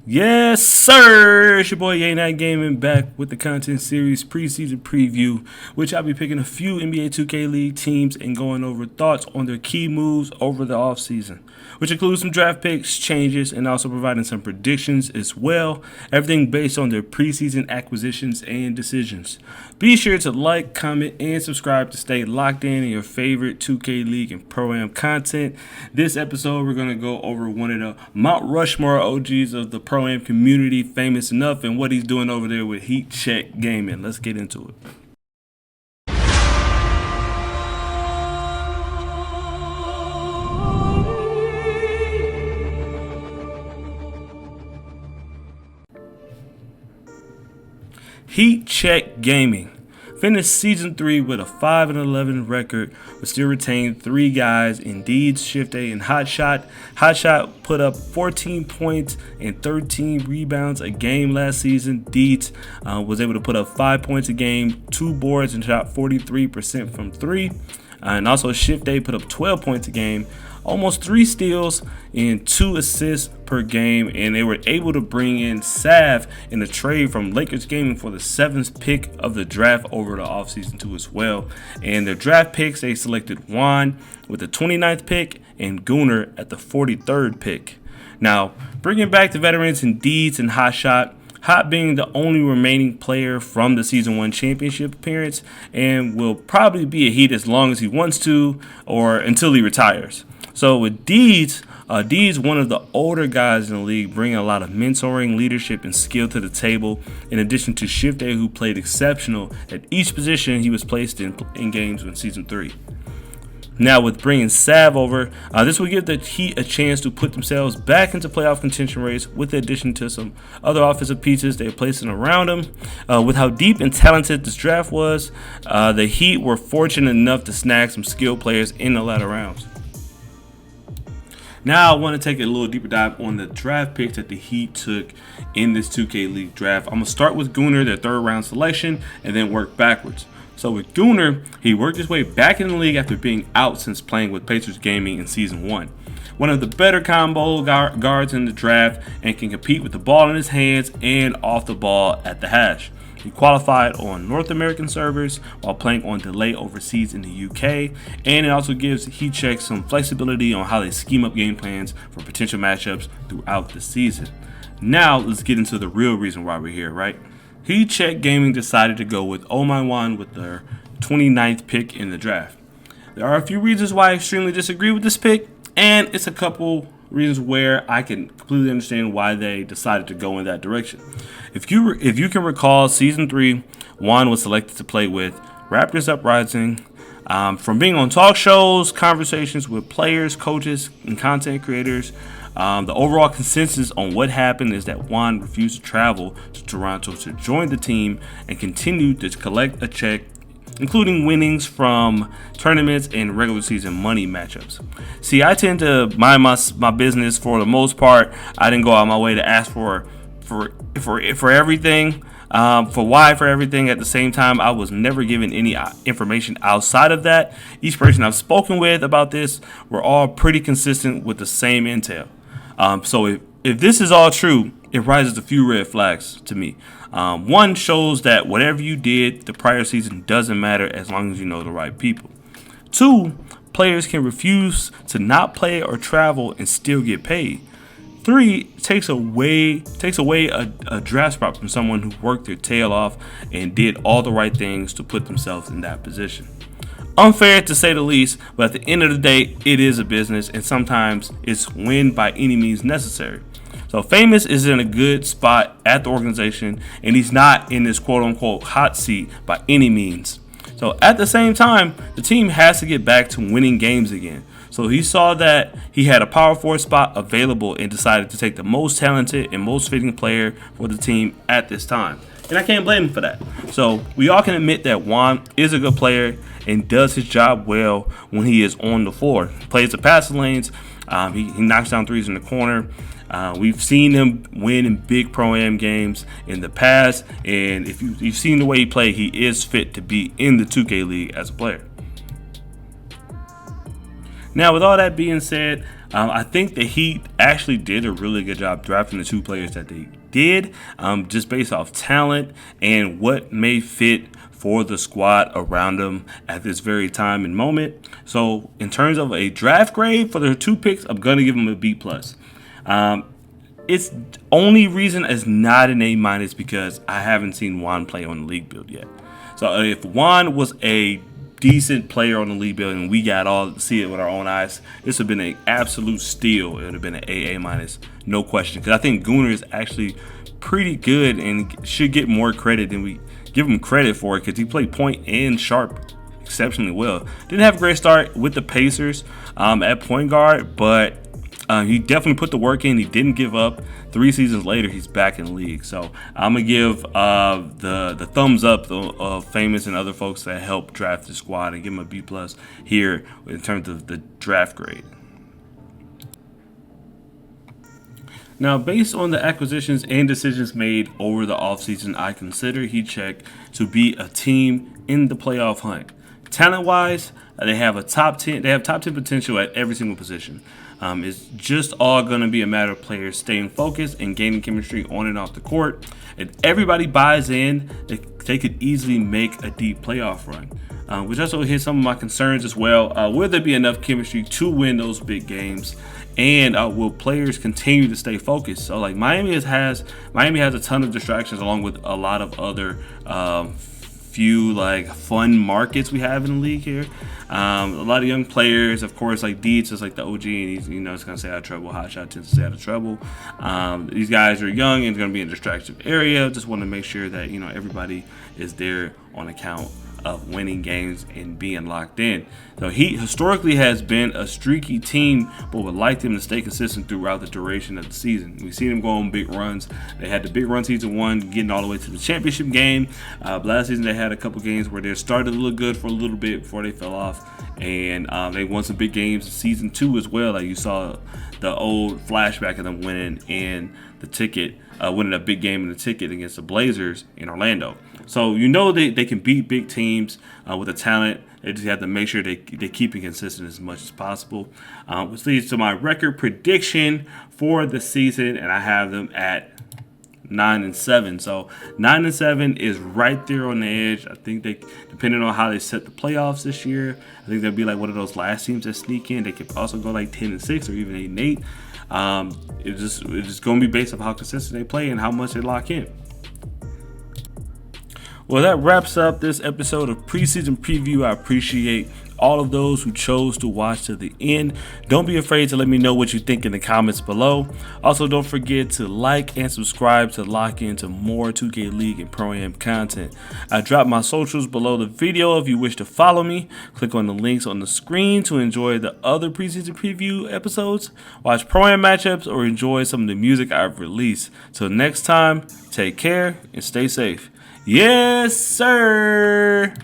Yes, sir. It's your boy Yeynot Gaming back with the content series Preseason Preview, which I'll be picking a few NBA 2K League teams and going over thoughts on their key moves over the offseason, which includes some draft picks, changes, and also providing some predictions as well. Everything based on their preseason acquisitions and decisions. Be sure to like, comment, and subscribe to stay locked in your favorite 2K League and Pro-Am content. This episode, we're going to go over one of the Mount Rushmore OGs of the Pro-Am community, Famous Enough, and what he's doing over there with Heat Check Gaming. Let's get into it. Heat Check Gaming finished season 3 with a 5-11 record, but still retained 3 guys in Deeds, Shift A, and Hot Shot. Hot Shot put up 14 points and 13 rebounds a game last season. Deeds was able to put up 5 points a game, 2 boards, and shot 43% from 3. And also Shift A put up 12 points a game, almost 3 steals and 2 assists per game, and they were able to bring in Sav in a trade from Lakers Gaming for the 7th pick of the draft over the offseason too as well. And their draft picks, they selected Juan with the 29th pick and Gunnar at the 43rd pick. Now, bringing back the veterans in Deeds and Hot Shot, Hot being the only remaining player from the Season 1 championship appearance and will probably be a Heat as long as he wants to or until he retires. So with Deeds, one of the older guys in the league, bringing a lot of mentoring, leadership, and skill to the table, in addition to Shift A, who played exceptional at each position he was placed in games in Season 3. Now with bringing Sav over, this will give the Heat a chance to put themselves back into playoff contention race with the addition to some other offensive pieces they're placing around them. With how deep and talented this draft was, the Heat were fortunate enough to snag some skilled players in the latter rounds. Now I want to take a little deeper dive on the draft picks that the Heat took in this 2K League draft. I'm going to start with Gunnar, their 3rd round selection, and then work backwards. So with Gunnar, he worked his way back in the league after being out since playing with Pacers Gaming in Season 1. One of the better combo guards in the draft and can compete with the ball in his hands and off the ball at the hash. He qualified on North American servers while playing on delay overseas in the UK, and it also gives Heat Check some flexibility on how they scheme up game plans for potential matchups throughout the season. Now let's get into the real reason why we're here, right? Heat Check Gaming decided to go with Oman Wan with their 29th pick in the draft. There are a few reasons why I extremely disagree with this pick, and it's a couple reasons where I can completely understand why they decided to go in that direction. If you can recall, Season 3, Juan was selected to play with Raptors Uprising. From being on talk shows, conversations with players, coaches, and content creators, the overall consensus on what happened is that Juan refused to travel to Toronto to join the team and continue to collect a check, including winnings from tournaments and regular season money matchups. See, I tend to mind my business for the most part. I didn't go out my way to ask for everything, for everything. At the same time, I was never given any information outside of that. Each person I've spoken with about this were all pretty consistent with the same intel. So if this is all true, it raises a few red flags to me. One, shows that whatever you did the prior season doesn't matter as long as you know the right people. 2, players can refuse to not play or travel and still get paid. 3, takes away a draft spot from someone who worked their tail off and did all the right things to put themselves in that position. Unfair to say the least, but at the end of the day, it is a business, and sometimes it's win by any means necessary. So Famous is in a good spot at the organization, and he's not in this quote-unquote hot seat by any means. So at the same time, the team has to get back to winning games again. So he saw that he had a power forward spot available and decided to take the most talented and most fitting player for the team at this time. And I can't blame him for that. So we all can admit that Juan is a good player and does his job well when he is on the floor. He plays the passing lanes. He knocks down threes in the corner. We've seen him win in big Pro-Am games in the past. And if you've seen the way he played, he is fit to be in the 2K League as a player. Now, with all that being said, I think the Heat actually did a really good job drafting the 2 players that they did, just based off talent and what may fit for the squad around them at this very time and moment. So in terms of a draft grade for their 2 picks, I'm gonna give them a B+. Its only reason is not an A- because I haven't seen Juan play on the league build yet. So if Juan was a decent player on the league build and we got all to see it with our own eyes, this would have been an absolute steal. It would have been an AA-, no question. Because I think Gooner is actually pretty good and should get more credit than we give him credit for it, because he played point and sharp exceptionally well. Didn't have a great start with the Pacers at point guard, but he definitely put the work in. He didn't give up. 3 seasons later, he's back in the league. So I'm gonna give the thumbs up of Famous and other folks that helped draft the squad and give him a B+ here in terms of the draft grade. Now, based on the acquisitions and decisions made over the offseason, I consider Heat Check to be a team in the playoff hunt. Talent-wise, they have top 10 potential at every single position. It's just all going to be a matter of players staying focused and gaining chemistry on and off the court. If everybody buys in, they could easily make a deep playoff run. Which also hits some of my concerns as well. Will there be enough chemistry to win those big games? And will players continue to stay focused? So like Miami has a ton of distractions, along with a lot of other few like fun markets we have in the league here. A lot of young players, of course, like Deeds is like the OG, and he's it's gonna stay out of trouble. Hot Shot tends to stay out of trouble. These guys are young and gonna be in a distracted area. Just want to make sure that everybody is there on account of winning games and being locked in. So Heat historically has been a streaky team, but would like them to stay consistent throughout the duration of the season. We've seen them go on big runs. They had the big run season 1, getting all the way to the championship game. Last season they had a couple games where they started to look good for a little bit before they fell off, and they won some big games in season 2 as well. Like you saw the old flashback of them winning in the ticket, winning a big game in the ticket against the Blazers in Orlando. So they can beat big teams with the talent. They just have to make sure they keep it consistent as much as possible. Which leads to my record prediction for the season, and I have them at 9-7. So 9-7 is right there on the edge. I think depending on how they set the playoffs this year, I think they'll be like one of those last teams that sneak in. They could also go like 10-6 or even 8-8. It's just going to be based on how consistent they play and how much they lock in. Well, that wraps up this episode of Preseason Preview. I appreciate all of those who chose to watch to the end. Don't be afraid to let me know what you think in the comments below. Also, don't forget to like and subscribe to lock into more 2K League and Pro-Am content. I dropped my socials below the video if you wish to follow me. Click on the links on the screen to enjoy the other Preseason Preview episodes, watch Pro-Am matchups, or enjoy some of the music I've released. Till next time, take care and stay safe. Yes, sir.